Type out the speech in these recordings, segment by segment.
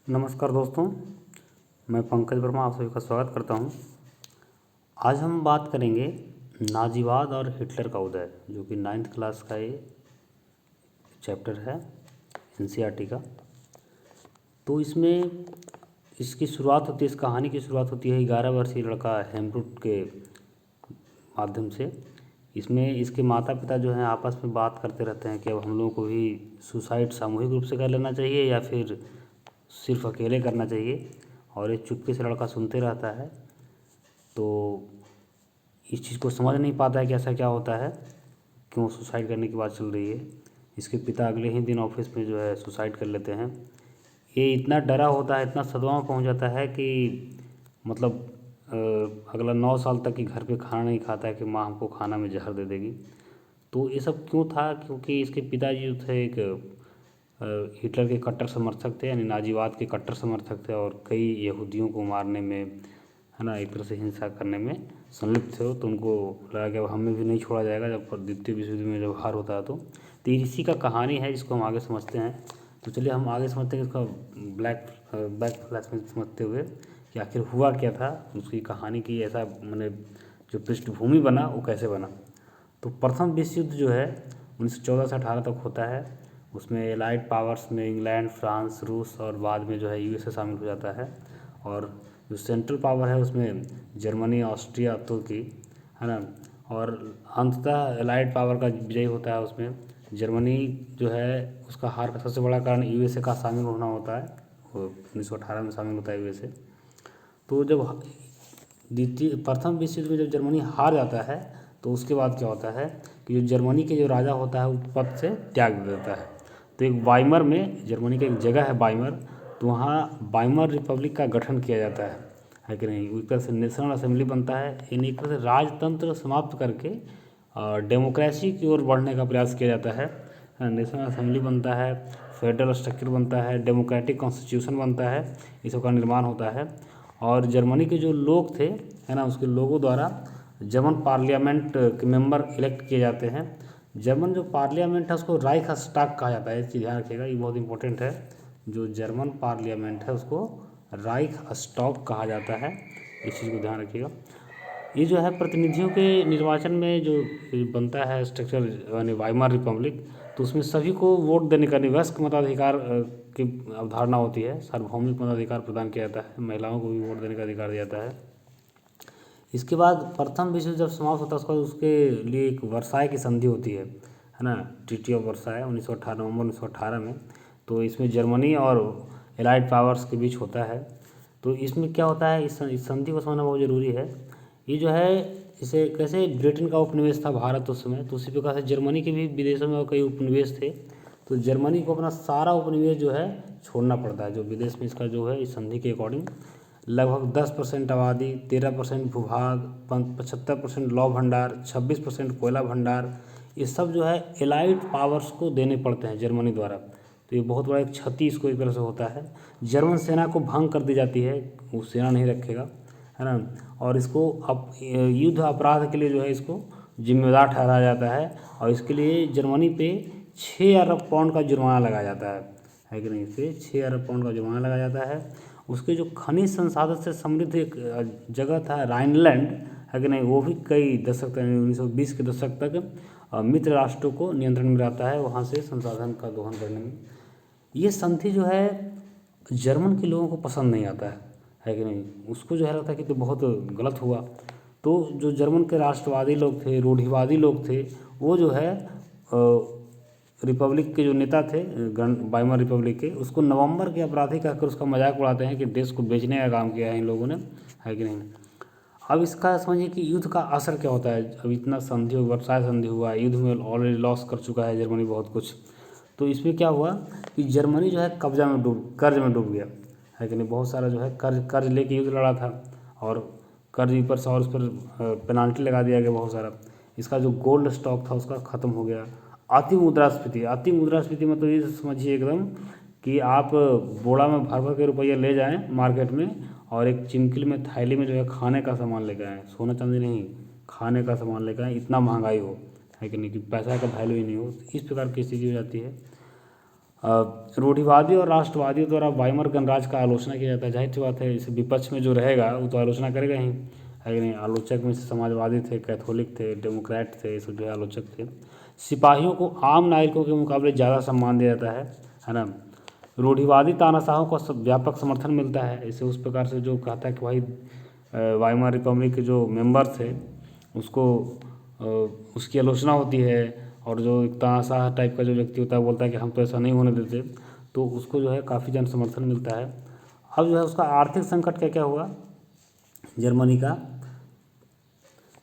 नमस्कार दोस्तों, मैं पंकज वर्मा आप सभी का स्वागत करता हूं। आज हम बात करेंगे नाजीवाद और हिटलर का उदय, जो कि 9th क्लास का ये चैप्टर है एनसीईआरटी का। तो इसमें इसकी शुरुआत होती है, इस कहानी की शुरुआत होती है 11 वर्षीय लड़का हेमरुट के माध्यम से। इसमें इसके माता पिता जो हैं आपस में बात करते रहते हैं कि अब हम लोगों को भी सुसाइड सामूहिक रूप से कर लेना चाहिए या फिर सिर्फ अकेले करना चाहिए। और ये चुपके से लड़का सुनते रहता है, तो इस चीज़ को समझ नहीं पाता है कि ऐसा क्या होता है, क्यों सुसाइड करने की बात चल रही है। इसके पिता अगले ही दिन ऑफिस में जो है सुसाइड कर लेते हैं। ये इतना डरा होता है, इतना सदमा में पहुंच जाता है कि मतलब अगला 9 साल तक कि घर पे खाना नहीं खाता है कि माँ हमको खाना में जहर दे देगी। तो ये सब क्यों था? क्योंकि इसके पिताजी जो थे एक हिटलर के कट्टर समर्थक थे, यानी नाजीवाद के कट्टर समर्थक थे, और कई यहूदियों को मारने में, है ना, एक तरह से हिंसा करने में संलिप्त थे। तो उनको लगा कि अब हमें भी नहीं छोड़ा जाएगा जब द्वितीय विश्व युद्ध में जब हार होता है। तो इसी का कहानी है जिसको हम आगे समझते हैं। तो चलिए हम आगे समझते हैं इसका बैक फ्लैश में समझते हुए कि आखिर हुआ क्या था, उसकी कहानी की ऐसा मैंने जो पृष्ठभूमि बना वो कैसे बना। तो प्रथम विश्व युद्ध जो है 1914 से 18 तक होता है। उसमें एलाइड पावर्स में इंग्लैंड, फ्रांस, रूस और बाद में जो है यूएसए शामिल हो जाता है। और जो सेंट्रल पावर है उसमें जर्मनी, ऑस्ट्रिया, तुर्की, है ना। और अंततः एलाइड पावर का विजय होता है। उसमें जर्मनी जो है उसका हार का सबसे बड़ा कारण यूएसए का शामिल होना होता है। वो 1918 में शामिल होता है यूएसए। तो जब प्रथम विश्व युद्ध में जब जर्मनी हार जाता है तो उसके बाद क्या होता है कि जो जर्मनी के जो राजा होता है वो पद से त्याग दे देता है। तो एक वाइमर में, जर्मनी की एक जगह है वाइमर, तो वहाँ वाइमर रिपब्लिक का गठन किया जाता है कि नहीं। एक तरह से नेशनल असेंबली बनता है, यानी एक तरह से राजतंत्र समाप्त करके डेमोक्रेसी की ओर बढ़ने का प्रयास किया जाता है। नेशनल असेंबली बनता है, फेडरल स्ट्रक्चर बनता है, डेमोक्रेटिक कॉन्स्टिट्यूशन बनता है, इस सब का निर्माण होता है। और जर्मनी के जो लोग थे, है ना, उसके लोगों द्वारा जर्मन पार्लियामेंट के मेंबर इलेक्ट किए जाते हैं। जर्मन जो पार्लियामेंट है उसको राइखस्टाग कहा जाता है, इस चीज़ ध्यान रखिएगा, ये बहुत इंपॉर्टेंट है। जो जर्मन पार्लियामेंट है उसको राइखस्टाग कहा जाता है, इस चीज़ को ध्यान रखिएगा। ये जो है प्रतिनिधियों के निर्वाचन में जो बनता है स्ट्रक्चर, यानी वाइमार रिपब्लिक, तो उसमें सभी को वोट देने का निवयस्क मताधिकार की अवधारणा होती है। सार्वभौमिक मताधिकार प्रदान किया जाता है, महिलाओं को भी वोट देने का अधिकार दिया जाता है। इसके बाद प्रथम विश्व जब समाप्त होता है उसके बाद उसके लिए एक वर्साई की संधि होती है ना, ट्रीटी ऑफ वर्साई 1918 नवंबर 1918 में। तो इसमें जर्मनी और एलाइड पावर्स के बीच होता है। तो इसमें क्या होता है, इस संधि को समझना बहुत ज़रूरी है। ये जो है, इसे कैसे ब्रिटेन का उपनिवेश था भारत उस समय, तो उसी प्रकार से जर्मनी के भी विदेशों में और कई उपनिवेश थे। तो जर्मनी को अपना सारा उपनिवेश जो है छोड़ना पड़ता है, जो विदेश में इसका जो है इस संधि के अकॉर्डिंग लगभग 10% आबादी, 13% भूभाग, 75% लौ भंडार, 26% कोयला भंडार, ये सब जो है एलाइड पावर्स को देने पड़ते हैं जर्मनी द्वारा। तो ये बहुत बड़ा एक क्षति इसको एक तरह से होता है। जर्मन सेना को भंग कर दी जाती है, वो सेना नहीं रखेगा, है ना। और इसको युद्ध अपराध के लिए जो है इसको जिम्मेदार ठहराया जाता है। और इसके लिए जर्मनी पे 6 अरब पाउंड का जुर्माना लगाया जाता है कि नहीं। इस पर 6 अरब पाउंड का जुर्माना लगाया जाता है। उसके जो खनिज संसाधन से समृद्ध एक जगह था राइनलैंड, है कि नहीं, वो भी कई दशक तक, 1920 के दशक तक मित्र राष्ट्रों को नियंत्रण में रहता है, वहाँ से संसाधन का दोहन करने में। ये संधि जो है जर्मन के लोगों को पसंद नहीं आता है कि नहीं। उसको जो है लगता है कि तो बहुत गलत हुआ। तो जो जर्मन के राष्ट्रवादी लोग थे, रूढ़िवादी लोग थे, वो जो है रिपब्लिक के जो नेता थे, वाइमर रिपब्लिक के, उसको नवंबर के अपराधी कहकर उसका मजाक उड़ाते हैं कि देश को बेचने का काम किया है इन लोगों ने, है कि नहीं। अब इसका समझिए कि युद्ध का असर क्या होता है। अब इतना संधि, वर्साई संधि हुआ, युद्ध में ऑलरेडी लॉस कर चुका है जर्मनी बहुत कुछ। तो इसमें क्या हुआ कि जर्मनी जो है कर्ज में डूब गया, है कि नहीं। बहुत सारा जो है कर्ज लेके युद्ध लड़ा था, और कर्ज ऊपर से और उस पर पेनाल्टी लगा दिया गया बहुत सारा। इसका जो गोल्ड स्टॉक था उसका ख़त्म हो गया। अति मुद्रास्फीति मतलब ये समझिए एकदम कि आप बोड़ा में भर भर के रुपया ले जाएं मार्केट में, और एक चिमकिल में, थैली में जो है खाने का सामान लेकर आएँ, सोना चांदी नहीं, खाने का सामान लेकर आएँ, इतना महंगाई हो, है कि नहीं, कि पैसा का वैल्यू ही नहीं हो। इस प्रकार की स्थिति हो जाती है। रूढ़िवादी और राष्ट्रवादियों द्वारा वाइमर गणराज्य का आलोचना किया जाता है। जाहिर सी बात है, इस विपक्ष में जो रहेगा वो तो आलोचना करेगा ही, है कि नहीं। आलोचक में से समाजवादी थे, कैथोलिक थे, डेमोक्रेट थे, ये सब जो है आलोचक थे। सिपाहियों को आम नागरिकों के मुकाबले ज़्यादा सम्मान दिया जाता है ना। रूढ़िवादी तानाशाहों को व्यापक समर्थन मिलता है। इसे उस प्रकार से जो कहता है कि भाई वाइमर रिपब्लिक के जो मेंबर थे उसको उसकी आलोचना होती है, और जो एक तानाशाह टाइप का जो व्यक्ति होता है बोलता है कि हम तो ऐसा नहीं होने देते, तो उसको जो है काफ़ी जन समर्थन मिलता है। अब जो है उसका आर्थिक संकट क्या क्या हुआ जर्मनी का,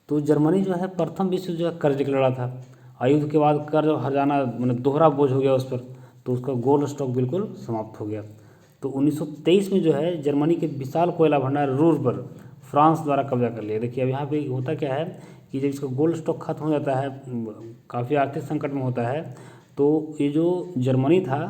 तो जर्मनी जो है प्रथम विश्व जो है कर्ज के लड़ा था। युद्ध के बाद कर्ज हर्जाना मतलब दोहरा बोझ हो गया उस पर, तो उसका गोल्ड स्टॉक बिल्कुल समाप्त हो गया। तो 1923 में जो है जर्मनी के विशाल कोयला भंडार रूर पर फ्रांस द्वारा कब्जा कर लिया। देखिए अब यहाँ पे होता क्या है कि जब इसका गोल्ड स्टॉक खत्म हो जाता है, काफ़ी आर्थिक संकट में होता है, तो ये जो जर्मनी था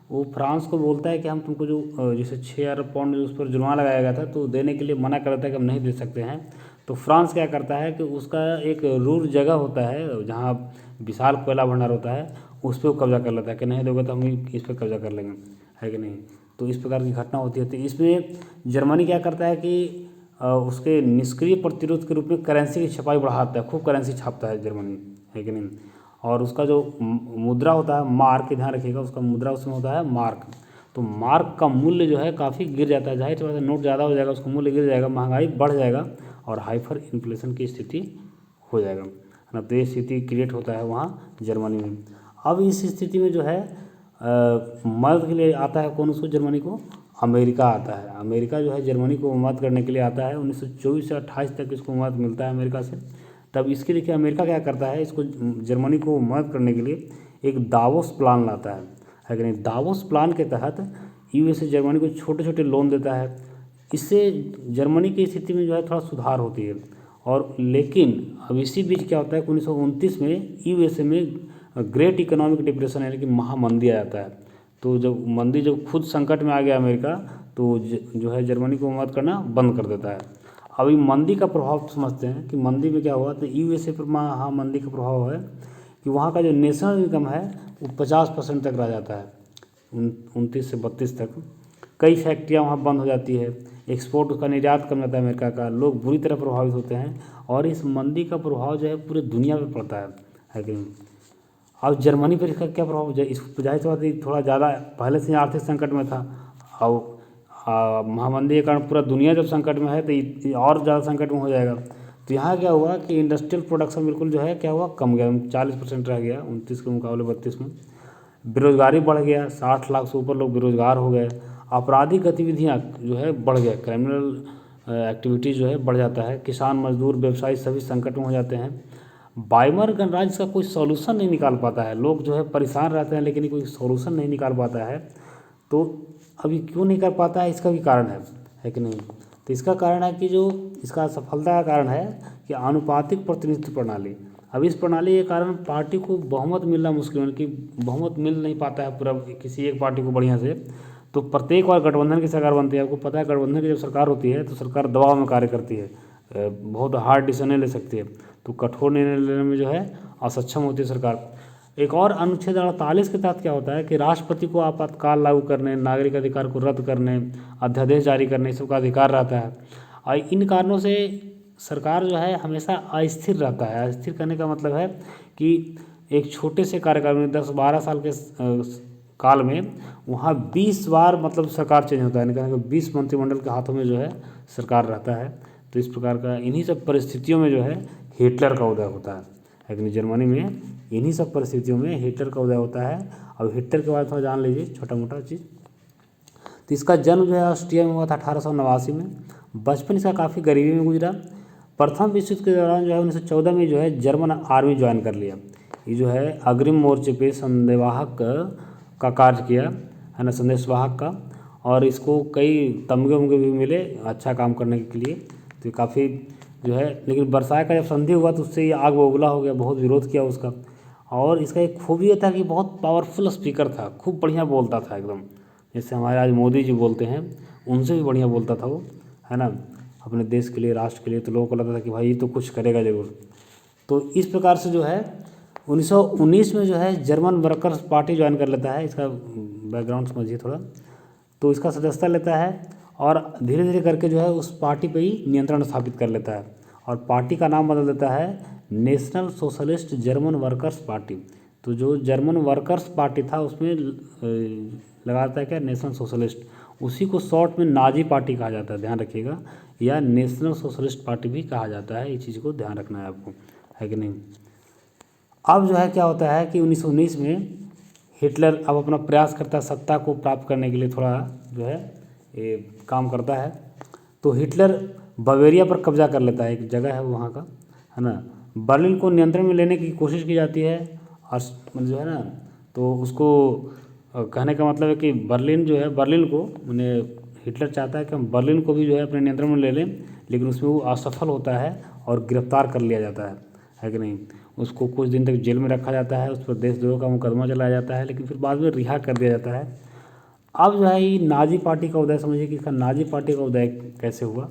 वो फ्रांस को बोलता है कि हम तुमको जो जैसे 6 अरब पाउंड जो उस पर जुर्माना लगाया गया था तो देने के लिए मना कर देता है कि हम नहीं दे सकते हैं। तो फ्रांस क्या करता है कि उसका एक रूर जगह होता है जहाँ विशाल कोयला भंडार होता है, उस पर वो कब्जा कर लेता है कि नहीं दोगे तो हम इस पर कब्जा कर लेंगे, है कि नहीं। तो इस प्रकार की घटना होती है। तो इसमें जर्मनी क्या करता है कि उसके निष्क्रिय प्रतिरोध के रूप में करेंसी की छपाई बढ़ाता है, खूब करेंसी छापता है जर्मनी, है कि नहीं। और उसका जो मुद्रा होता है मार्क, ध्यान रखिएगा उसका मुद्रा उसमें होता है मार्क, तो मार्क का मूल्य जो है काफ़ी गिर जाता है। जाहिर सी बात है नोट ज़्यादा हो जाएगा, उसका मूल्य गिर जाएगा, महंगाई बढ़ जाएगा और हाइपर इन्फ्लेशन की स्थिति हो जाएगा, है ना। तो ये स्थिति क्रिएट होता है वहाँ जर्मनी में। अब इस स्थिति में जो है मदद के लिए आता है कौन उसको, जर्मनी को, अमेरिका आता है। अमेरिका जो है जर्मनी को मदद करने के लिए आता है। 1924 से 28 तक इसको मदद मिलता है अमेरिका से। तब इसके लिए अमेरिका क्या करता है, इसको जर्मनी को मदद करने के लिए एक दावोस प्लान लाता है कि नहीं। दावोस प्लान के तहत यूएसए जर्मनी को छोटे छोटे लोन देता है। इससे जर्मनी की स्थिति में जो है थोड़ा सुधार होती है। और लेकिन अब इसी बीच क्या होता है कि 1929 में यूएसए में ग्रेट इकोनॉमिक डिप्रेशन यानी कि महामंदी आ जाता है। तो जब खुद संकट में आ गया अमेरिका, तो जो है जर्मनी को मदद करना बंद कर देता है। अभी मंदी का प्रभाव समझते हैं कि मंदी में क्या हुआ। तो यूएसए पर महामंदी का प्रभाव है कि वहाँ का जो नेशनल इनकम है वो 50% तक रह जाता है, 29 से 32 तक। कई फैक्ट्रियाँ वहाँ बंद हो जाती है, एक्सपोर्ट उसका निर्यात कम जाता है अमेरिका का, लोग बुरी तरह प्रभावित होते हैं। और इस मंदी का प्रभाव जो है पूरे दुनिया पर पड़ता है कि नहीं। अब जर्मनी पर इसका क्या प्रभाव, जाहिर सी बात है थोड़ा ज़्यादा पहले से आर्थिक संकट में था। अब महामंदी के कारण पूरा दुनिया जब संकट में है तो और ज़्यादा संकट में हो जाएगा। तो यहाँ क्या हुआ कि इंडस्ट्रियल प्रोडक्शन बिल्कुल जो है क्या हुआ, कम गया, 40% रह गया 29 के मुकाबले 32 में। बेरोजगारी बढ़ गया, 60 लाख से ऊपर लोग बेरोजगार हो गए। आपराधिक गतिविधियाँ जो है बढ़ गया, क्रिमिनल एक्टिविटीज़ जो है बढ़ जाता है। किसान, मजदूर, व्यवसायी सभी संकट में हो जाते हैं। वाइमर गणराज्य का कोई सॉल्यूशन नहीं निकाल पाता है, लोग जो है परेशान रहते हैं लेकिन कोई सॉल्यूशन नहीं निकाल पाता है। तो अभी क्यों नहीं कर पाता है, इसका भी कारण है कि नहीं। तो इसका कारण है कि जो इसका असफलता का कारण है कि आनुपातिक प्रतिनिधित्व प्रणाली। अब इस प्रणाली के कारण पार्टी को बहुमत मिलना मुश्किल है, कि बहुमत मिल नहीं पाता है पूरा किसी एक पार्टी को बढ़िया से। तो प्रत्येक बार गठबंधन की सरकार बनती है। आपको पता है गठबंधन की जब सरकार होती है तो सरकार दबाव में कार्य करती है, बहुत हार्ड डिसीजन नहीं ले सकती है, तो कठोर निर्णय लेने में जो है असक्षम होती है सरकार। एक और अनुच्छेद 48 के तहत क्या होता है कि राष्ट्रपति को आपातकाल लागू करने, नागरिक अधिकार को रद्द करने, अध्यादेश जारी करने, सबका अधिकार रहता है। और इन कारणों से सरकार जो है हमेशा अस्थिर रहता है। अस्थिर करने का मतलब है कि एक छोटे से कार्यकाल में 10-12 साल के काल में वहाँ 20 बार मतलब सरकार चेंज होता है, यानी कि 20 मंत्रिमंडल के हाथों में जो है सरकार रहता है। तो इस प्रकार का इन्हीं सब परिस्थितियों में जो है हिटलर का उदय होता है लेकिन जर्मनी में इन्हीं सब परिस्थितियों में हिटलर का उदय होता है। अब हिटलर के बाद थोड़ा जान लीजिए छोटा मोटा चीज़। तो इसका जन्म जो है ऑस्ट्रिया में हुआ था 1889 में। बचपन इसका काफ़ी गरीबी में गुजरा। प्रथम विश्व युद्ध के दौरान जो है 1914 में जो है जर्मन आर्मी ज्वाइन कर लिया। ये जो है अग्रिम मोर्चे पे संदेशवाहक का कार्य किया, है ना, संदेशवाहक का। और इसको कई तमगे उमगे भी मिले अच्छा काम करने के लिए। तो काफ़ी जो है, लेकिन वर्साय का जब संधि हुआ तो उससे ये आग बबूला हो गया, बहुत विरोध किया उसका। और इसका एक खूबी ये था कि बहुत पावरफुल स्पीकर था, खूब बढ़िया बोलता था एकदम, जैसे हमारे आज मोदी जी बोलते हैं उनसे भी बढ़िया बोलता था वो, है ना, अपने देश के लिए, राष्ट्र के लिए। तो लोगों को लगता था कि भाई ये तो कुछ करेगा ज़रूर। तो इस प्रकार से जो है 1919 में जो है जर्मन वर्कर्स पार्टी ज्वाइन कर लेता है। इसका बैकग्राउंड समझिए थोड़ा। तो इसका सदस्यता लेता है और धीरे धीरे करके जो है उस पार्टी पे ही नियंत्रण स्थापित कर लेता है और पार्टी का नाम बदल देता है national socialist German workers party. तो जो जर्मन वर्कर्स पार्टी था उसमें लगाता है क्या, नेशनल सोशलिस्ट, उसी को शॉर्ट में नाजी पार्टी कहा जाता है, ध्यान रखिएगा, या नेशनल सोशलिस्ट पार्टी भी कहा जाता है, ये चीज़ को ध्यान रखना है आपको, है कि नहीं। अब जो है क्या होता है कि 1919 में हिटलर अब अपना प्रयास करता है सत्ता को प्राप्त करने के लिए, थोड़ा जो है ये काम करता है। तो हिटलर बवेरिया पर कब्जा कर लेता है, एक जगह है वहाँ का, है ना। बर्लिन को नियंत्रण में लेने की कोशिश की जाती है और जो है ना, तो उसको कहने का मतलब है कि बर्लिन जो है, बर्लिन को मैंने हिटलर चाहता है कि हम बर्लिन को भी जो है अपने नियंत्रण में ले लें, लेकिन उसमें वो असफल होता है और गिरफ्तार कर लिया जाता है कि नहीं। उसको कुछ दिन तक जेल में रखा जाता है, उस पर देशद्रोह का मुकदमा चलाया जाता है, लेकिन फिर बाद में रिहा कर दिया जाता है। अब जो है ये नाजी पार्टी का उदय समझिए कि इसका नाजी पार्टी का उदय कैसे हुआ।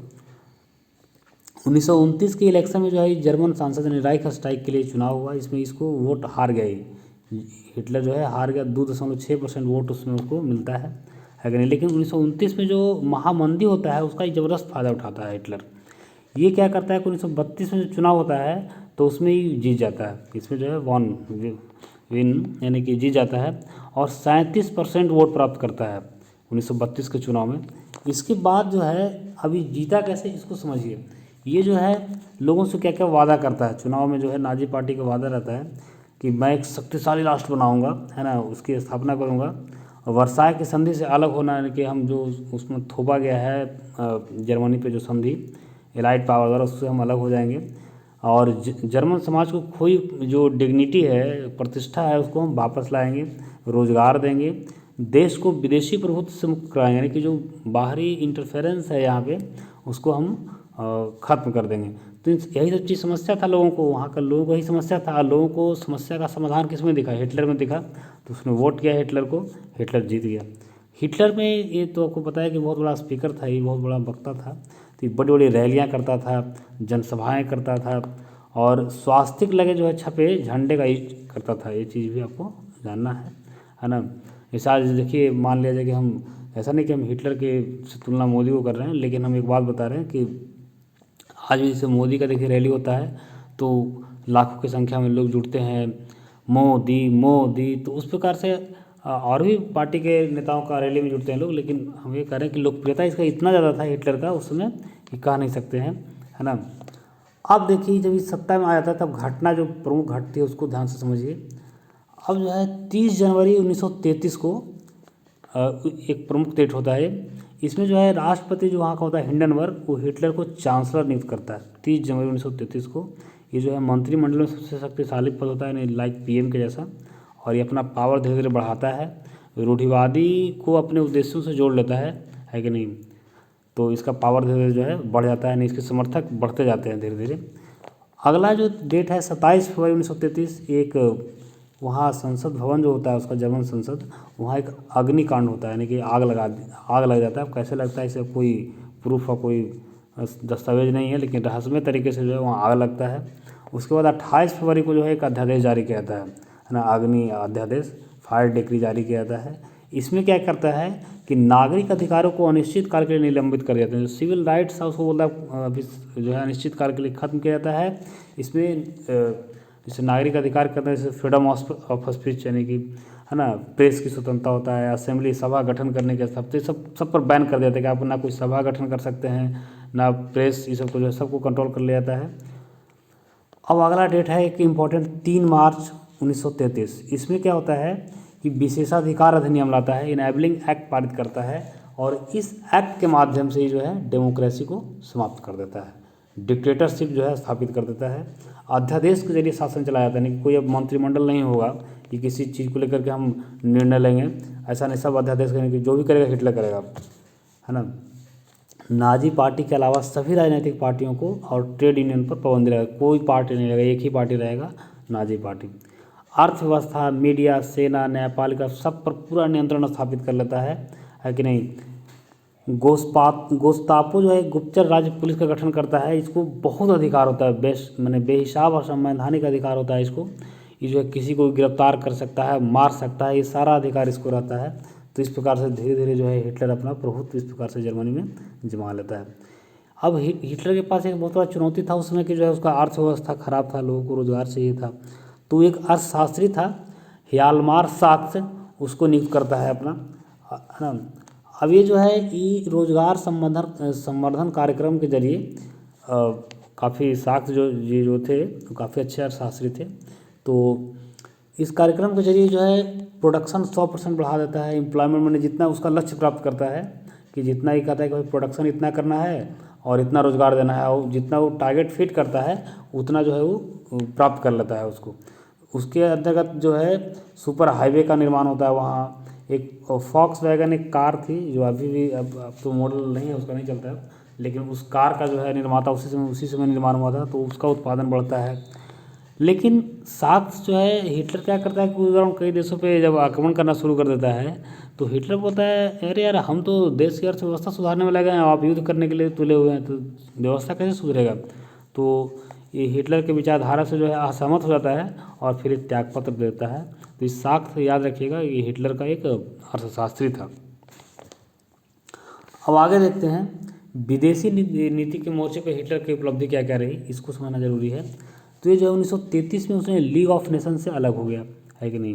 1929 के इलेक्शन में जो है जर्मन सांसद ने राइखस्टाग के लिए चुनाव हुआ, इसमें इसको वोट हार गए, हिटलर जो है हार गया, 2.6% वोट उसमें उसको मिलता है कि नहीं। लेकिन 1929 में जो महामंदी होता है उसका एक ज़बरदस्त फायदा उठाता है हिटलर। ये क्या करता है कि 1932 में जो चुनाव होता है तो उसमें ही जीत जाता है, इसमें जो है विन यानी कि जीत जाता है और 37% वोट प्राप्त करता है 1932 के चुनाव में। इसके बाद जो है अभी जीता कैसे इसको समझिए। ये जो है लोगों से क्या क्या वादा करता है चुनाव में, जो है नाजी पार्टी का वादा रहता है कि मैं एक शक्तिशाली राष्ट्र बनाऊंगा, है ना, उसकी स्थापना करूंगा। वर्साय की संधि से अलग होना, यानी कि हम जो उसमें थोपा गया है जर्मनी पे जो संधि एलाइड पावर द्वारा, उससे हम अलग हो जाएंगे और जर्मन समाज को खोई जो डिग्निटी है, प्रतिष्ठा है, उसको हम वापस लाएंगे, रोजगार देंगे, देश को विदेशी प्रभुत्व से मुक्त कराएंगे, यानी कि जो बाहरी इंटरफेरेंस है यहाँ पे उसको हम ख़त्म कर देंगे। तो यही सब चीज़ समस्या था लोगों को, वहाँ का लोगों को यही समस्या था। लोगों को समस्या का समाधान किस में दिखा, हिटलर में दिखा, तो उसने वोट किया हिटलर को, हिटलर जीत गया। हिटलर में ये तो आपको पता है कि बहुत बड़ा स्पीकर था, ये बहुत बड़ा वक्ता था, तो बड़ी बड़ी रैलियाँ करता था, जनसभाएँ करता था और स्वास्तिक लगे जो है छपे झंडे का यूज करता था। ये चीज़ भी आपको जानना है ना। जैसे आज देखिए, मान लिया जाए कि हम, ऐसा नहीं कि हम हिटलर के से तुलना मोदी को कर रहे हैं, लेकिन हम एक बात बता रहे हैं कि आज भी जैसे मोदी का देखिए रैली होता है तो लाखों की संख्या में लोग जुटते हैं, मोदी मोदी, तो उस प्रकार से और भी पार्टी के नेताओं का रैली में जुटते हैं लोग। लेकिन हम ये कह रहे हैं कि लोकप्रियता इसका इतना ज़्यादा था हिटलर का उस समय कि कह नहीं सकते हैं, है ना। अब देखिए जब इस सत्ता में आया था तब घटना जो प्रमुख घटती है उसको ध्यान से समझिए। अब जो है 30 जनवरी 1933 को एक प्रमुख डेट होता है, इसमें जो है राष्ट्रपति जो वहाँ का होता है हिंडनबर्ग, वो हिटलर को चांसलर नियुक्त करता है 30 जनवरी 1933 को। ये जो है मंत्रिमंडल में सबसे शक्तिशाली पद होता है, लाइक पीएम के जैसा, और ये अपना पावर धीरे धीरे बढ़ाता है, रूढ़िवादी को अपने उद्देश्यों से जोड़ लेता है कि नहीं। तो इसका पावर धीरे धीरे जो है बढ़ जाता है, नहीं इसके समर्थक बढ़ते जाते हैं धीरे धीरे। अगला जो डेट है 27 फरवरी 1933, एक वहाँ संसद भवन जो होता है उसका, जर्मन संसद, वहाँ एक अग्निकांड होता है, यानी कि आग लग जाता है। कैसे लगता है इसे कोई प्रूफ और कोई दस्तावेज नहीं है, लेकिन रहस्यमय तरीके से जो है वहाँ आग लगता है। उसके बाद 28 फरवरी को जो है एक अध्यादेश जारी किया जाता है ना, अग्नि अध्यादेश, फायर डिक्री जारी किया जाता है। इसमें क्या करता है कि नागरिक अधिकारों को अनिश्चित काल के लिए निलंबित कर देते हैं। जो सिविल राइट्स है उसको बोलता है अभी जो है अनिश्चित काल के लिए खत्म किया जाता है। इसमें जैसे नागरिक अधिकार कहते हैं, जैसे फ्रीडम ऑफ स्पीच, यानी कि, है ना, प्रेस की स्वतंत्रता होता है, असेंबली सभा गठन करने के सब पर बैन कर देते हैं कि आप ना कोई सभा गठन कर सकते हैं, ना प्रेस, ये सब को जो है सबको कंट्रोल कर लिया जाता है। अब अगला डेट है एक इम्पॉर्टेंट 3 मार्च 1933। इसमें क्या होता है कि विशेषाधिकार अधिनियम लाता है, इनेबलिंग एक्ट पारित करता है और इस एक्ट के माध्यम से ही जो है डेमोक्रेसी को समाप्त कर देता है, डिक्टेटरशिप जो है स्थापित कर देता है। अध्यादेश के जरिए शासन चलाया जाता है, नहीं कोई अब मंत्रिमंडल नहीं होगा कि किसी चीज़ को लेकर के हम निर्णय लेंगे, ऐसा नहीं, सब अध्यादेश करेंगे कि जो भी करेगा हिटलर करेगा, है ना। नाजी पार्टी के अलावा सभी राजनीतिक पार्टियों को और ट्रेड यूनियन पर पाबंदी रहेगा, कोई पार्टी नहीं रहेगा, एक ही पार्टी रहेगा, नाजी पार्टी। अर्थव्यवस्था, मीडिया, सेना, न्यायपालिका, सब पर पूरा नियंत्रण स्थापित कर लेता है कि नहीं। गोस्तापो जो है गुप्तचर राज्य पुलिस का गठन करता है, इसको बहुत अधिकार होता है, मैंने बेहिसाब और संवैधानिक अधिकार होता है इसको। ये जो है किसी को गिरफ्तार कर सकता है, मार सकता है, ये सारा अधिकार इसको रहता है। तो इस प्रकार से धीरे धीरे जो है हिटलर अपना प्रभुत्व इस प्रकार से जर्मनी में जमा लेता है। अब हिटलर के पास एक बहुत बड़ा चुनौती था उस समय कि जो है उसका अर्थव्यवस्था खराब था, लोगों को रोजगार चाहिए था। तो एक अर्थशास्त्री था ह्यालमार साक्स, उसको नियुक्त करता है अपना, है ना। अब ये जो है ये रोजगार संवर्धन कार्यक्रम के जरिए काफ़ी साक्स जो थे तो काफ़ी अच्छे अर्थशास्त्री थे। तो इस कार्यक्रम के जरिए जो है प्रोडक्शन 100% बढ़ा देता है। एम्प्लॉयमेंट मैंने जितना उसका लक्ष्य प्राप्त करता है कि जितना ही कहता है कि भाई प्रोडक्शन इतना करना है और इतना रोजगार देना है, और जितना वो टारगेट फिट करता है उतना जो है वो प्राप्त कर लेता है उसको। उसके अंतर्गत जो है सुपर हाईवे का निर्माण होता है वहाँ। एक फॉक्स वैगन एक कार थी जो अभी भी अब तो मॉडल नहीं है उसका, नहीं चलता है, लेकिन उस कार का जो है निर्माता उसी समय निर्माण हुआ था, तो उसका उत्पादन बढ़ता है। लेकिन साक्स जो है हिटलर क्या करता है कि उस दौरान कई देशों पे जब आक्रमण करना शुरू कर देता है तो हिटलर बोलता है अरे यार हम तो देश की अर्थव्यवस्था सुधारने में लगे हैं, आप युद्ध करने के लिए तुले हुए हैं, तो व्यवस्था कैसे सुधरेगा। तो ये हिटलर के विचारधारा से जो है असहमत हो जाता है और फिर एक त्यागपत्र देता है। तो इस साक्स याद रखिएगा, ये हिटलर का एक अर्थशास्त्री था। अब आगे देखते हैं विदेशी नीति के मोर्चे पर हिटलर की उपलब्धि क्या क्या रही, इसको समझना जरूरी है। तो ये जो है 1933 में उसने लीग ऑफ नेशन से अलग हो गया, है कि नहीं।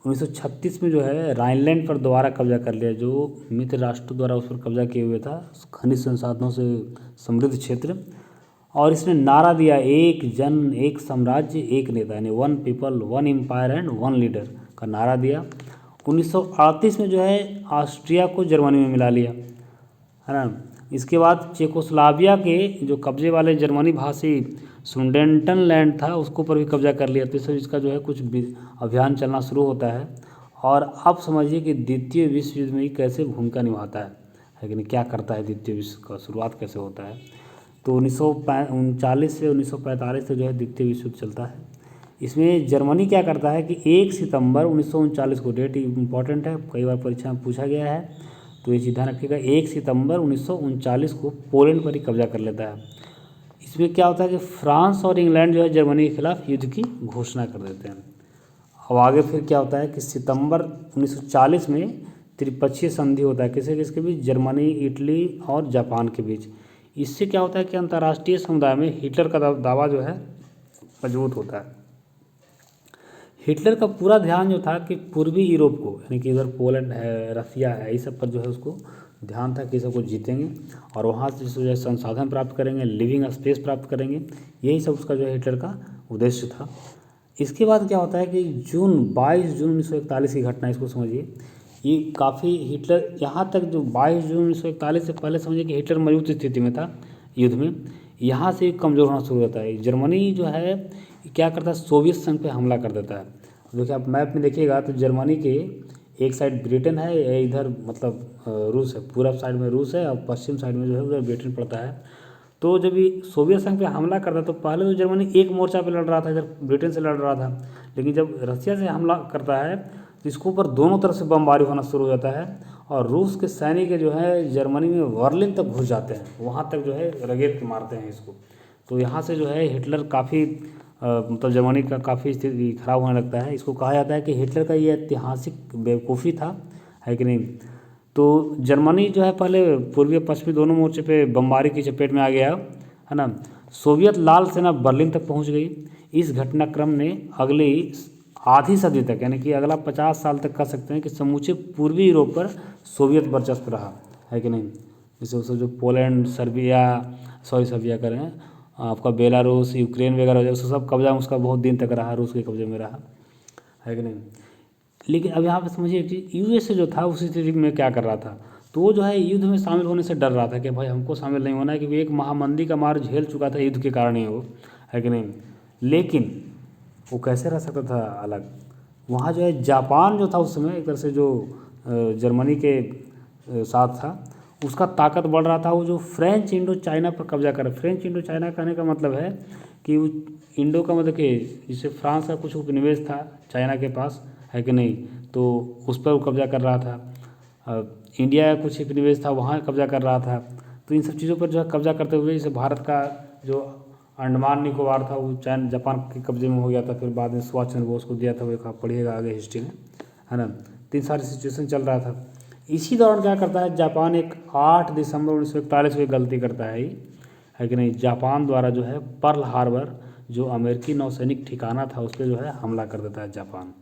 1936 में जो है राइनलैंड पर दोबारा कब्जा कर लिया, जो मित्र राष्ट्र द्वारा उस पर कब्जा किए हुए था, खनिज संसाधनों से समृद्ध क्षेत्र। और इसने नारा दिया एक जन एक साम्राज्य एक नेता, यानी one people one empire and one leader का नारा दिया। 1938 में जो है ऑस्ट्रिया को जर्मनी में मिला लिया, है ना। इसके बाद चेकोस्लोवाकिया के जो कब्जे वाले जर्मनी भाषी सुडेटनलैंड था उसको पर भी कब्जा कर लिया। तो इसका जो है कुछ अभियान चलना शुरू होता है। और अब समझिए कि द्वितीय विश्व युद्ध में ही कैसे भूमिका निभाता है कि नहीं, क्या करता है, द्वितीय विश्व का शुरुआत कैसे होता है। तो 1939 से 1945 तक जो है द्वितीय विश्व युद्ध चलता है। इसमें जर्मनी क्या करता है कि 1 सितंबर 1939 को, डेट इम्पॉर्टेंट है, कई बार परीक्षा में पूछा गया है, तो ये ध्यान रखिएगा, 1 सितंबर 1939 को पोलैंड पर ही कब्जा कर लेता है। इसमें क्या होता है कि फ्रांस और इंग्लैंड जो है जर्मनी के खिलाफ युद्ध की घोषणा कर देते हैं। अब आगे फिर क्या होता है कि सितंबर 1940 में त्रिपक्षीय संधि होता है, किसके किसके बीच, जर्मनी, इटली और जापान के बीच। इससे क्या होता है कि अंतर्राष्ट्रीय समुदाय में हिटलर का दावा जो है मजबूत होता है। हिटलर का पूरा ध्यान जो था कि पूर्वी यूरोप को, यानी कि इधर पोलैंड है, रसिया है, इस सब पर जो है उसको ध्यान था कि सबको जीतेंगे और वहाँ से जो है संसाधन प्राप्त करेंगे, लिविंग स्पेस प्राप्त करेंगे, यही सब उसका जो है हिटलर का उद्देश्य था। इसके बाद क्या होता है कि 22 जून 1941 की घटना, इसको समझिए, ये काफ़ी हिटलर यहाँ तक जो 22 जून 1941 से पहले समझिए कि हिटलर मजबूत स्थिति में था युद्ध में, यहाँ से कमज़ोर होना शुरू होता है। जर्मनी जो है क्या करता है, सोवियत संघ पे हमला कर देता है। देखिए आप मैप में देखिएगा तो जर्मनी के एक साइड ब्रिटेन है, इधर मतलब रूस है, पूरब साइड में रूस है और पश्चिम साइड में जो है उधर ब्रिटेन पड़ता है। तो जब ये सोवियत संघ पे हमला करता तो पहले तो जर्मनी एक मोर्चा पे लड़ रहा था, इधर ब्रिटेन से लड़ रहा था, लेकिन जब रसिया से हमला करता है तो इसके ऊपर दोनों तरफ से बमबारी होना शुरू हो जाता है और रूस के सैनिक जो है जर्मनी में बर्लिन तक घुस जाते हैं, वहाँ तक जो है रगेद के मारते हैं इसको। तो यहाँ से जो है हिटलर काफ़ी मतलब जर्मनी का काफ़ी स्थिति खराब होने लगता है। इसको कहा जाता है कि हिटलर का ये ऐतिहासिक बेवकूफ़ी था, है कि नहीं। तो जर्मनी जो है पहले पूर्वी पश्चिमी दोनों मोर्चे पे बमबारी की चपेट में आ गया, है ना। सोवियत लाल सेना बर्लिन तक पहुंच गई। इस घटनाक्रम ने अगली आधी सदी तक, यानी कि अगला 50 साल तक कह सकते हैं कि समूचे पूर्वी यूरोप पर सोवियत वर्चस्व रहा, है कि नहीं। जैसे उससे जो पोलैंड, सर्बिया करें आपका बेलारूस, यूक्रेन वगैरह उसका सब कब्जा उसका बहुत दिन तक रहा, रूस के कब्जे में रहा, है कि नहीं। लेकिन अब यहाँ पे समझिए कि यूएसए जो था उस स्थिति में क्या कर रहा था, तो वो जो है युद्ध में शामिल होने से डर रहा था कि भाई हमको शामिल नहीं होना है, क्योंकि एक महामंदी का मार झेल चुका था युद्ध के कारण ही वो, है कि नहीं। लेकिन वो कैसे रह सकता था अलग। वहाँ जो है जापान जो था उस समय एक तरह से जो जर्मनी के साथ था, उसका ताकत बढ़ रहा था। वो जो फ्रेंच इंडो चाइना पर कब्जा कर, फ्रेंच इंडो चाइना कहने का मतलब है कि वो इंडो का मतलब कि जिससे फ्रांस का कुछ उपनिवेश था चाइना के पास, है कि नहीं, तो उस पर वो कब्जा कर रहा था। इंडिया का कुछ उपनिवेश था वहाँ कब्जा कर रहा था। तो इन सब चीज़ों पर जो है कब्जा करते हुए जैसे भारत का जो अंडमान निकोबार था वो जापान के कब्जे में हो गया था, फिर बाद में सुभाष चंद्र बोस को दिया था, वो आप पढ़िएगा आगे हिस्ट्री में, है ना। इतनी सारी सिचुएशन चल रहा था। इसी दौरान क्या करता है जापान, एक 8 दिसंबर 1941 को एक गलती करता है कि नहीं, जापान द्वारा जो है पर्ल हार्बर जो अमेरिकी नौसैनिक ठिकाना था उस पर जो है हमला कर देता है जापान।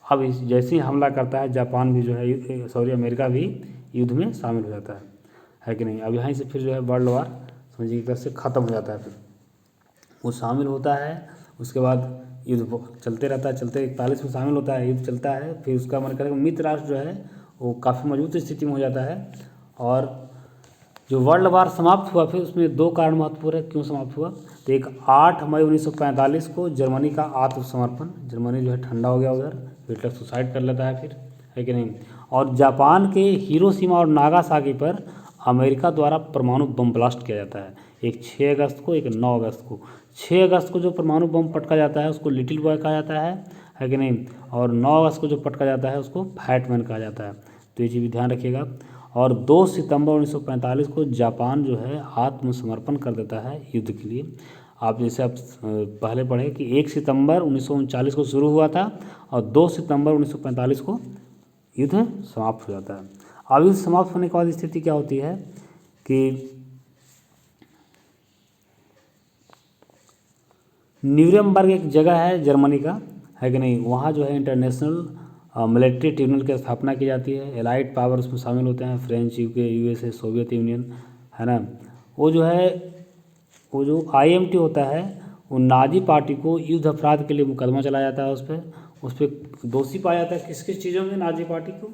अब जैसे ही हमला करता है जापान भी जो है अमेरिका भी युद्ध में शामिल हो जाता है कि नहीं। अब यहाँ से फिर जो है वर्ल्ड वार समझिए एक तरह से ख़त्म हो जाता है। फिर वो शामिल होता है, उसके बाद युद्ध चलते रहता है, चलते 41 में शामिल होता है, युद्ध चलता है। फिर उसका मन करेगा मित्र राष्ट्र जो है वो काफ़ी मजबूत स्थिति में हो जाता है। और जो वर्ल्ड वार समाप्त हुआ फिर उसमें 2 कारण महत्वपूर्ण है क्यों समाप्त हुआ। तो एक 8 मई 1945 को जर्मनी का आत्मसमर्पण, जर्मनी जो है ठंडा हो गया उधर, हिटलर सुसाइड कर लेता है फिर, है कि नहीं। और जापान के हिरोशिमा और नागासाकी पर अमेरिका द्वारा परमाणु बम ब्लास्ट किया जाता है, एक 6 अगस्त को, एक 9 अगस्त को। 6 अगस्त को जो परमाणु बम पटका जाता है उसको लिटिल बॉय कहा जाता है कि नहीं। और 9 अगस्त को जो पटका जाता है उसको फैटमैन कहा जाता है। तो ये चीज़ भी ध्यान रखिएगा। और 2 सितंबर 1945 को जापान जो है आत्मसमर्पण कर देता है युद्ध के लिए। आप जैसे आप पहले पढ़े कि 1 सितंबर 1939 को शुरू हुआ था और 2 सितंबर 1945 को युद्ध समाप्त हो जाता है। अब युद्ध समाप्त होने के बाद स्थिति क्या होती है कि न्यूरेमबर्ग एक जगह है जर्मनी का, है कि नहीं, वहाँ जो है इंटरनेशनल मिलिट्री ट्रिब्यूनल की स्थापना की जाती है। एलाइड पावर उसमें शामिल होते हैं, French, UK, USA, Soviet union, है ना। वो जो आईएमटी होता है वो नाजी पार्टी को युद्ध अपराध के लिए मुकदमा चलाया जाता है, उस पर दोषी पाया जाता है। किस किस चीज़ों में नाजी पार्टी को,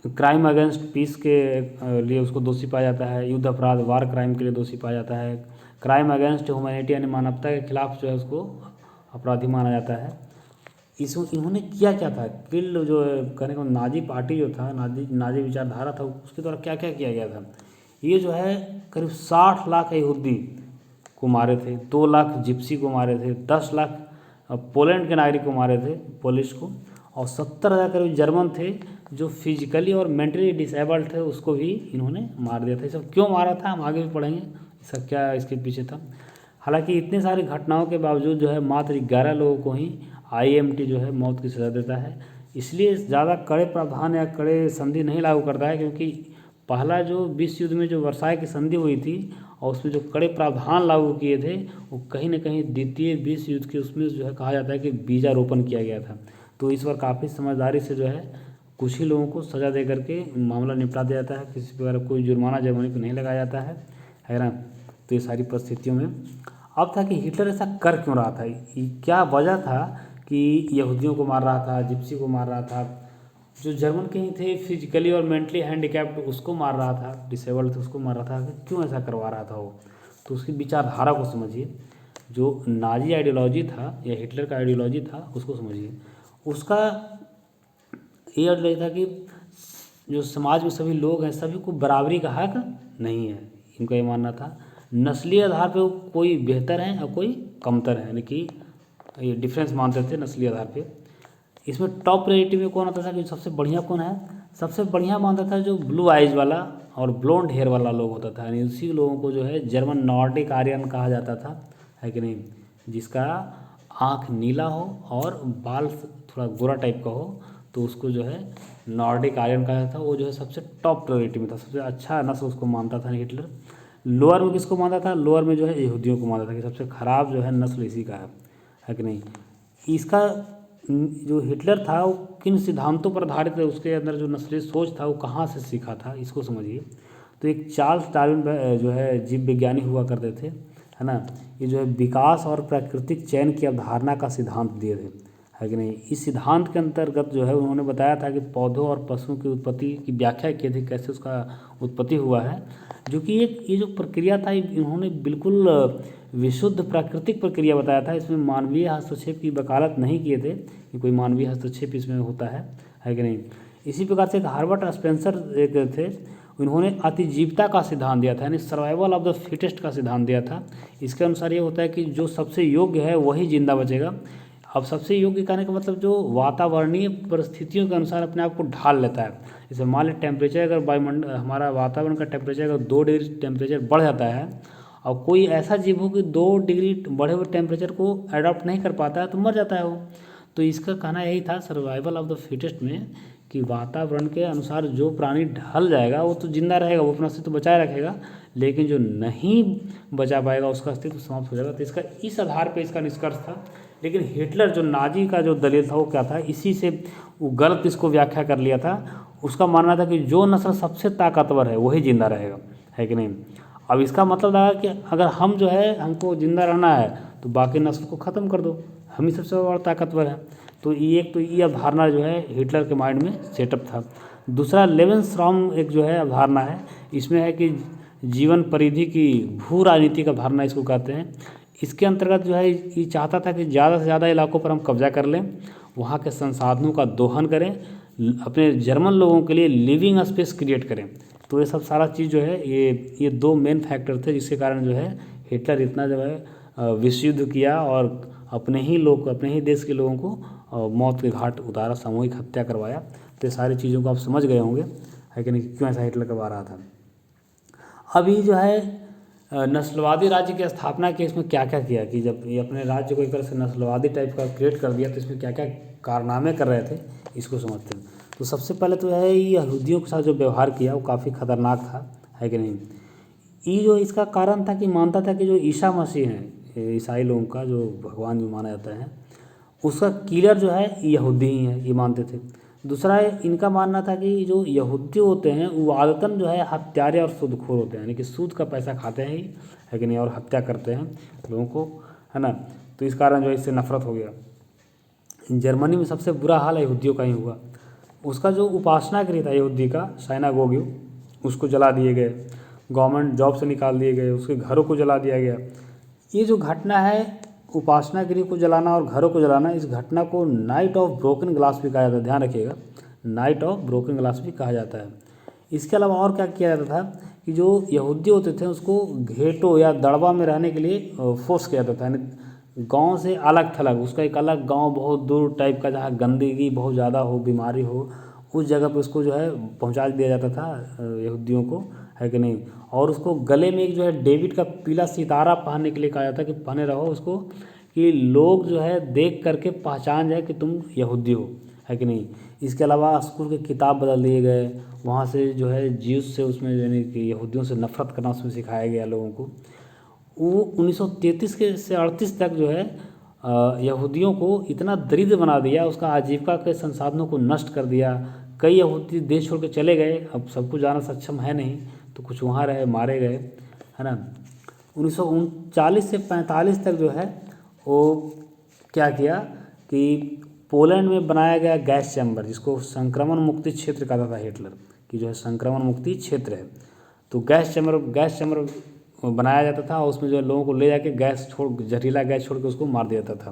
क्राइम अगेंस्ट पीस के लिए उसको दोषी पाया जाता है, युद्ध अपराध वार क्राइम के लिए दोषी पाया जाता है, क्राइम अगेंस्ट ह्यूमैनिटी यानी मानवता के खिलाफ जो है उसको अपराधी माना जाता है। इन्होंने किया क्या था, किल जो कहने का नाजी पार्टी जो था, नाजी विचारधारा था, उसके द्वारा क्या क्या किया गया था। ये जो है करीब 60 लाख यहूदी को मारे थे, 2 लाख जिप्सी को मारे थे, 10 लाख पोलैंड के नागरिक को मारे थे, पोलिश को, और 70,000 करीब जर्मन थे जो फिजिकली और मेंटली डिसेबल्ड थे, उसको भी इन्होंने मार दिया था। ये सब क्यों मारा था हम आगे भी पढ़ेंगे, सब क्या इसके पीछे था। हालांकि इतने सारी घटनाओं के बावजूद जो है मात्र 11 लोगों को ही आईएमटी जो है मौत की सज़ा देता है। इसलिए ज़्यादा कड़े प्रावधान या कड़े संधि नहीं लागू करता है, क्योंकि पहला जो विश्व युद्ध में जो वर्साई की संधि हुई थी और उसमें जो कड़े प्रावधान लागू किए थे वो कहीं ना कहीं द्वितीय विश्व युद्ध के उसमें जो है कहा जाता है कि बीजारोपण किया गया था। तो इस बार काफ़ी समझदारी से जो है कुछ ही लोगों को सज़ा दे करके मामला निपटा दिया जाता है, किसी प्रकार कोई जुर्माना जर्मनी पर नहीं लगाया जाता है ना। तो ये सारी परिस्थितियों में अब था कि हिटलर ऐसा कर क्यों रहा था, क्या वजह था कि यहूदियों को मार रहा था, जिप्सी को मार रहा था, जो जर्मन के ही थे फिजिकली और मेंटली हैंडीकैप्ड उसको मार रहा था, डिसेबल्ड थे उसको मार रहा था, क्यों ऐसा करवा रहा था वो। तो उसकी विचारधारा को समझिए, जो नाजी आइडियोलॉजी था या हिटलर का आइडियोलॉजी था उसको समझिए। उसका ये आइडियोलॉजी था कि जो समाज में सभी लोग हैं सभी को बराबरी का हक नहीं है, इनका ये मानना था। नस्लीय आधार पे कोई बेहतर है और कोई कमतर है, यानी कि ये डिफरेंस मानते थे नस्लीय आधार पे। इसमें टॉप प्रायोरिटी में कौन आता था कि सबसे बढ़िया कौन है, सबसे बढ़िया मानता था जो ब्लू आइज वाला और ब्लोंड हेयर वाला लोग होता था, यानी उसी लोगों को जो है जर्मन नॉर्डिक आर्यन कहा जाता था, है कि नहीं, जिसका आँख नीला हो और बाल थोड़ा गोरा टाइप का हो तो उसको जो है नॉर्डिक आर्यन कहा जाता था। वो जो है सबसे टॉप प्रायोरिटी में था, सबसे अच्छा नस्ल उसको मानता था हिटलर। लोअर में किसको मानता था, लोअर में जो है यहूदियों को मानता था कि सबसे खराब जो है नस्ल इसी का है कि नहीं। इसका जो हिटलर था वो किन सिद्धांतों पर आधारित है, उसके अंदर जो नस्लीय सोच था वो कहाँ से सीखा था, इसको समझिए। तो एक चार्ल्स डार्विन जो है जीव विज्ञानी हुआ करते थे, है ना। ये जो है विकास और प्राकृतिक चयन की अवधारणा का सिद्धांत दिए थे, है कि नहीं। इस सिद्धांत के अंतर्गत जो है उन्होंने बताया था कि पौधों और पशुओं की उत्पत्ति की व्याख्या की थी, कैसे उसका उत्पत्ति हुआ है, जो कि ये जो प्रक्रिया था इन्होंने बिल्कुल विशुद्ध प्राकृतिक प्रक्रिया बताया था। इसमें मानवीय हस्तक्षेप की वकालत नहीं किए थे कि कोई मानवीय हस्तक्षेप इसमें होता है कि नहीं। इसी प्रकार से एक हार्बर्ट स्पेंसर एक थे, उन्होंने अतिजीवता का सिद्धांत दिया था, यानी सर्वाइवल ऑफ द फिटेस्ट का सिद्धांत दिया था। इसके अनुसार ये होता है कि जो सबसे योग्य है वही जिंदा बचेगा। अब सबसे योग्य कहने का मतलब जो वातावरणीय परिस्थितियों के अनुसार अपने आप को ढाल लेता है। जैसे मान लीजिए टेम्परेचर अगर वायुमंडल हमारा वातावरण का टेम्परेचर अगर 2 डिग्री टेम्परेचर बढ़ जाता है और कोई ऐसा जीव हो कि 2 डिग्री बढ़े हुए टेम्परेचर को अडॉप्ट नहीं कर पाता है तो मर जाता है वो। तो इसका कहना यही था सर्वाइवल ऑफ द फिटेस्ट में कि वातावरण के अनुसार जो प्राणी ढल जाएगा वो तो जिंदा रहेगा, वो अपना अस्तित्व बचाए रखेगा, लेकिन जो नहीं बचा पाएगा उसका अस्तित्व समाप्त हो जाएगा। तो इसका इस आधार पे इसका निष्कर्ष था। लेकिन हिटलर जो नाजी का जो दलील था वो क्या था, इसी से वो गलत इसको व्याख्या कर लिया था। उसका मानना था कि जो नस्ल सबसे ताकतवर है वही जिंदा रहेगा, है कि नहीं। अब इसका मतलब था कि अगर हम जो है हमको जिंदा रहना है तो बाकी नस्ल को ख़त्म कर दो, हम ही सबसे बड़ा ताकतवर है। तो ये अवधारणा जो है हिटलर के माइंड में सेटअप था। दूसरा लेवेंस्ट्रॉम एक जो है अवधारणा है, इसमें है कि जीवन परिधि की भू राजनीतिक अवधारणा इसको कहते हैं। इसके अंतर्गत जो है ये चाहता था कि ज़्यादा से ज़्यादा इलाकों पर हम कब्जा कर लें, वहाँ के संसाधनों का दोहन करें, अपने जर्मन लोगों के लिए लिविंग स्पेस क्रिएट करें। तो ये सब सारा चीज़ जो है ये दो मेन फैक्टर थे जिसके कारण जो है हिटलर इतना जो है विश्व युद्ध किया और अपने ही देश के लोगों को मौत के घाट उतारा, सामूहिक हत्या करवाया। तो ये सारी चीज़ों को आप समझ गए होंगे, है कि नहीं, क्यों ऐसा हिटलर करवा रहा था। अभी जो है नस्लवादी राज्य की स्थापना के इसमें क्या क्या किया कि जब ये अपने राज्य को एक तरह से नस्लवादी टाइप का क्रिएट कर दिया तो इसमें क्या क्या कारनामे कर रहे थे इसको समझते हैं। तो सबसे पहले तो है ये यहूदियों के साथ जो व्यवहार किया वो काफ़ी खतरनाक था, है कि नहीं। ये जो इसका कारण था कि मानता था कि जो ईसा मसीह हैं, ईसाई लोगों का जो भगवान जो माना जाता है, उसका किलर जो है यहूदी ही है, ये मानते थे। दूसरा इनका मानना था कि जो यहूदी होते हैं वो आदतन जो है हत्यारे और सूदखोर होते हैं, यानी कि सूद का पैसा खाते हैं ही, है कि नहीं, और हत्या करते हैं लोगों को, है ना। तो इस कारण जो है इससे नफरत हो गया। जर्मनी में सबसे बुरा हाल यहूदियों का ही हुआ। उसका जो उपासना गृह था यहूदी का, साइनागोग, उसको जला दिए गए, गवर्नमेंट जॉब से निकाल दिए गए, उसके घरों को जला दिया गया। ये जो घटना है उपासना गृह को जलाना और घरों को जलाना, इस घटना को नाइट ऑफ ब्रोकन ग्लास भी कहा जाता है, ध्यान रखिएगा, नाइट ऑफ ब्रोकन ग्लास भी कहा जाता है। इसके अलावा और क्या किया जाता था कि जो यहूदी होते थे उसको घेटो या दड़बा में रहने के लिए फोर्स किया जाता था, यानी गांव से अलग थलग, उसका एक अलग गांव बहुत दूर टाइप का जहाँ गंदगी बहुत ज़्यादा हो, बीमारी हो, उस जगह पे उसको जो है पहुंचा दिया जाता था यहूदियों को, है कि नहीं। और उसको गले में एक जो है डेविड का पीला सितारा पहनने के लिए कहा जाता है कि पहने रहो उसको, कि लोग जो है देख करके पहचान जाए कि तुम यहूदी हो, है कि नहीं। इसके अलावा स्कूल के किताब बदल दिए गए, वहाँ से जो है जीव्स से उसमें यानी कि यहूदियों से नफरत करना उसमें सिखाया गया लोगों को। वो 1933 के से 38 तक जो है यहूदियों को इतना दरिद्र बना दिया, उसका आजीविका के संसाधनों को नष्ट कर दिया। कई यहूदी देश छोड़ के चले गए, अब सबको जाना सक्षम है नहीं, तो कुछ वहाँ रहे, मारे गए, है ना। 1939 से 45 तक जो है वो क्या किया कि पोलैंड में बनाया गया गैस चैम्बर, जिसको संक्रमण मुक्ति क्षेत्र कहा था हिटलर, कि जो है संक्रमण मुक्ति क्षेत्र है। तो गैस चैम्बर बनाया जाता था और उसमें जो है लोगों को ले जाके जहरीला गैस छोड़ के उसको मार दिया जाता था।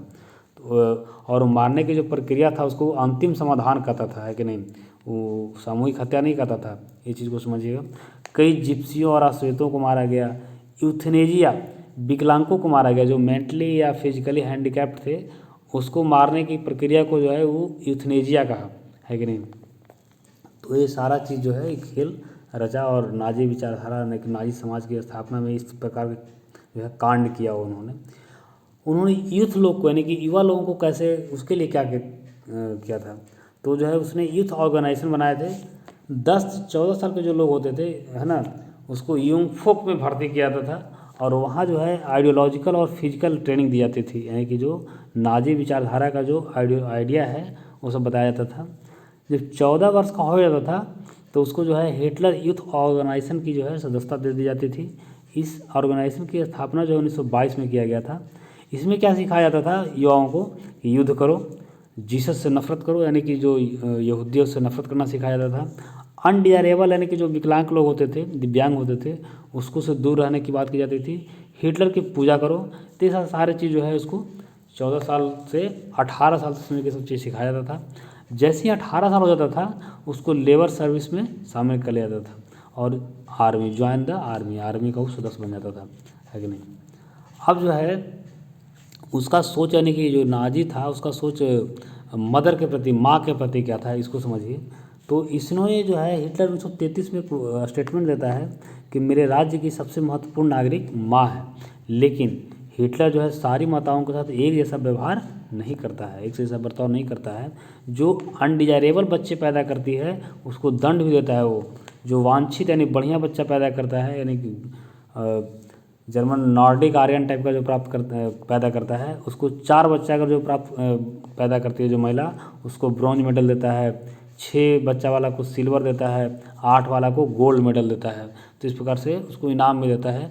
तो और मारने की जो प्रक्रिया था उसको अंतिम समाधान कहता था, है कि नहीं, वो सामूहिक हत्या नहीं कहता था, ये चीज़ को समझिएगा। कई जिप्सियों और अश्वेतों को मारा गया। यूथनेजिया, विकलांगों को मारा गया, जो मेंटली या फिजिकली हैंडीकैप्ड थे, उसको मारने की प्रक्रिया को जो है वो यूथनेजिया कहा, है कि नहीं। तो ये सारा चीज़ जो है खेल रचा और नाजी विचारधारा ने नाजी समाज की स्थापना में इस प्रकार के जो है कांड किया उन्होंने यूथ लोग को, यानी कि युवा लोगों को कैसे, उसके लिए क्या किया था। तो जो है उसने यूथ ऑर्गेनाइजेशन बनाए थे। 10 से 14 साल के जो लोग होते थे, है ना, उसको यूंग फोक में भर्ती किया जाता था और वहाँ जो है आइडियोलॉजिकल और फिजिकल ट्रेनिंग दी जाती थी, यानी कि जो नाजी विचारधारा का जो आइडिया है वो सब बताया जाता था। जब 14 वर्ष का हो जाता था तो उसको जो है हिटलर यूथ ऑर्गेनाइजेशन की जो है सदस्यता दे दी जाती थी। इस ऑर्गेनाइजेशन की स्थापना जो 1922 में किया गया था। इसमें क्या सिखाया जाता था युवाओं को कि युद्ध करो, जीसस से नफरत करो, यानी कि जो यहूदियों से नफरत करना सिखाया जाता था। अनडियरेबल, यानी कि जो विकलांग लोग होते थे, दिव्यांग होते थे, उसको से दूर रहने की बात की जाती थी। हिटलर की पूजा करो। तो ये सारी चीज़ जो है उसको 14 साल से 18 साल तक की सब चीज़ सिखाया जाता था। जैसे ही 18 साल हो जाता था उसको लेबर सर्विस में शामिल कर लिया जाता था और आर्मी, ज्वाइन द आर्मी का वो सदस्य बन जाता था, है कि नहीं। अब जो है उसका सोच, यानी कि जो नाजी था उसका सोच मदर के प्रति, माँ के प्रति क्या था, इसको समझिए। तो इसने जो है हिटलर 1933 में स्टेटमेंट देता है कि मेरे राज्य की सबसे महत्वपूर्ण नागरिक माँ है, लेकिन हिटलर जो है सारी माताओं के साथ एक जैसा व्यवहार नहीं करता है, एक से जैसा बर्ताव नहीं करता है। जो अनडिजायरेबल बच्चे पैदा करती है उसको दंड भी देता है वो। जो वांछित यानी बढ़िया बच्चा पैदा करता है, यानी कि जर्मन नॉर्डिक आर्यन टाइप का जो पैदा करता है, उसको 4 बच्चा अगर जो पैदा करती है जो महिला, उसको ब्रॉन्ज मेडल देता है। 6 बच्चा वाला को सिल्वर देता है, 8 वाला को गोल्ड मेडल देता है। तो इस प्रकार से उसको इनाम भी देता है।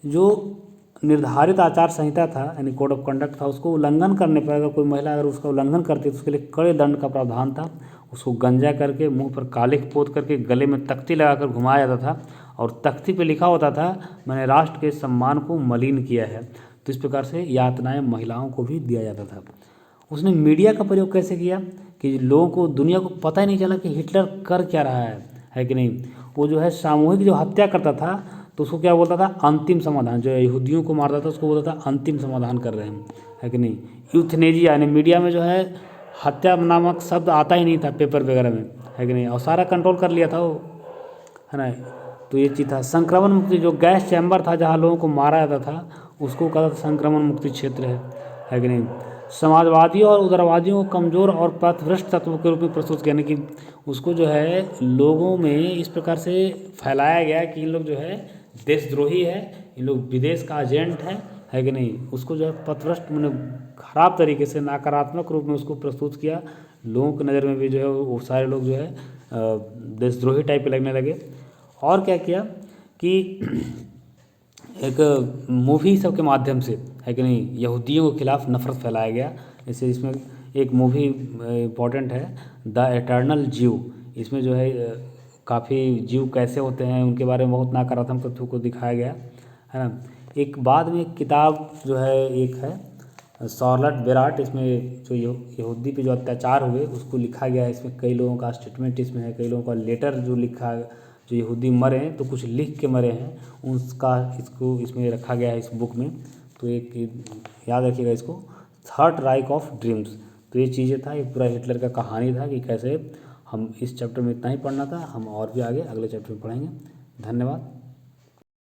जो निर्धारित आचार संहिता था यानी कोड ऑफ कंडक्ट था, उसको उल्लंघन करने पर अगर कोई महिला अगर उसका उल्लंघन करती है तो उसके लिए कड़े दंड का प्रावधान था। उसको गंजा करके, मुंह पर कालिख पोत करके, गले में तख्ती लगाकर घुमाया जाता था और तख्ती पे लिखा होता था, मैंने राष्ट्र के सम्मान को मलिन किया है। तो इस प्रकार से यातनाएं महिलाओं को भी दिया जाता था। उसने मीडिया का प्रयोग कैसे किया कि लोगों को, दुनिया को पता ही नहीं चला कि हिटलर कर क्या रहा है कि नहीं। वो जो है सामूहिक जो हत्या करता था तो उसको क्या बोलता था, अंतिम समाधान। जो यहूदियों को मारता था उसको बोलता था अंतिम समाधान कर रहे हैं, है कि नहीं। यूथनेजिया यानी मीडिया में जो है हत्या नामक शब्द आता ही नहीं था पेपर वगैरह में, है कि नहीं, और सारा कंट्रोल कर लिया था वो, है ना। तो ये चीज़ था। संक्रमण मुक्ति, जो गैस चैम्बर था जहाँ लोगों को मारा जाता था उसको कहा था संक्रमण मुक्ति क्षेत्र है कि नहीं। समाजवादियों और उदारवादियों को कमज़ोर और पथभ्रष्ट तत्व के रूप में प्रस्तुत किया, यानी कि उसको जो है लोगों में इस प्रकार से फैलाया गया कि इन लोग जो है देशद्रोही है, इन लोग विदेश का एजेंट है कि नहीं। उसको जो है पथभ्रष्ट, मैंने खराब तरीके से नकारात्मक रूप में उसको प्रस्तुत किया। लोगों की नज़र में भी जो है वो सारे लोग जो है देशद्रोही टाइप के लगने लगे। और क्या किया कि एक मूवी सब के माध्यम से, है कि नहीं, यहूदियों के खिलाफ नफरत फैलाया गया। जैसे इसमें एक मूवी इम्पॉर्टेंट है, द एटर्नल ज्यू। इसमें जो है काफ़ी जीव कैसे होते हैं उनके बारे में बहुत नकारात्मक तथ्यों को दिखाया गया, है ना। एक बाद में एक किताब जो है एक है शॉर्लट बेराट, इसमें जो यहूदी पे जो अत्याचार हुए उसको लिखा गया है। इसमें कई लोगों का स्टेटमेंट इसमें है, कई लोगों का लेटर जो लिखा, जो यहूदी मरे हैं तो कुछ लिख के मरे हैं उसका इसको इसमें रखा गया है इस बुक में। तो एक याद रखिएगा इसको, थर्ड राइक ऑफ ड्रीम्स। तो ये चीज़ें था, ये पूरा हिटलर का कहानी था कि कैसे। हम इस चैप्टर में इतना ही पढ़ना था, हम और भी आगे अगले चैप्टर में पढ़ेंगे। धन्यवाद।